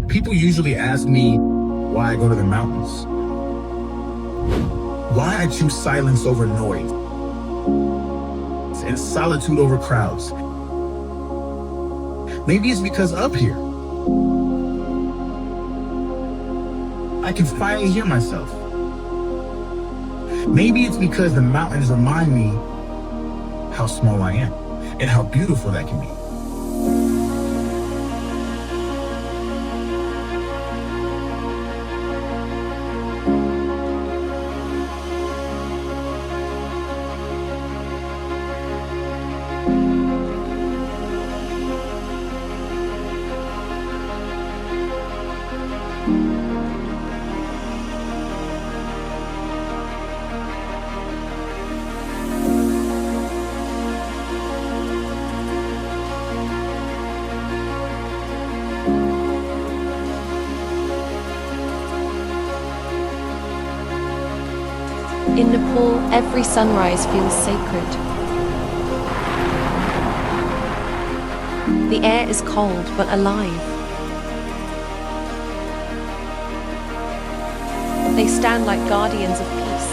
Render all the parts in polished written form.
People usually ask me why I go to the mountains, why I choose silence over noise, and solitude over crowds. Maybe it's because up here, I can finally hear myself. Maybe it's because the mountains remind me how small I am and how beautiful that can be. In Nepal, every sunrise feels sacred. The air is cold but alive. They stand like guardians of peace.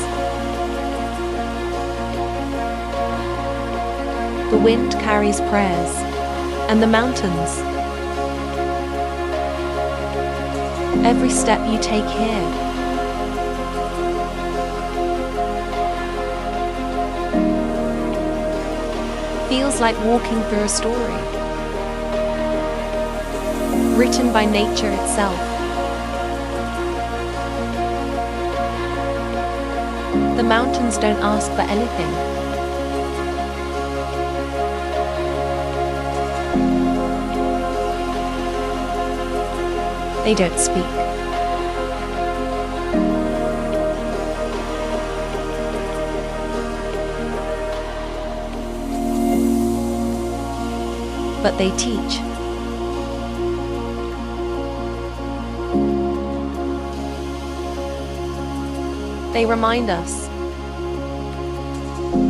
The wind carries prayers, and the mountains. Every step you take here feels like walking through a story, written by nature itself. The mountains don't ask for anything. They don't speak. But they teach. They remind us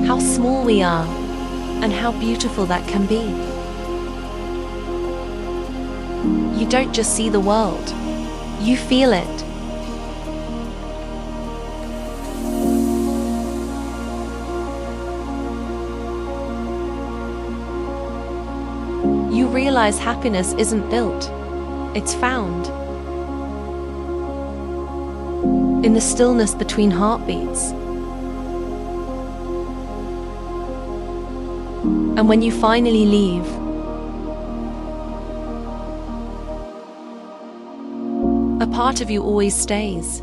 how small we are and how beautiful that can be. You don't just see the world, you feel it. You realize happiness isn't built, it's found. In the stillness between heartbeats. And when you finally leave, a part of you always stays.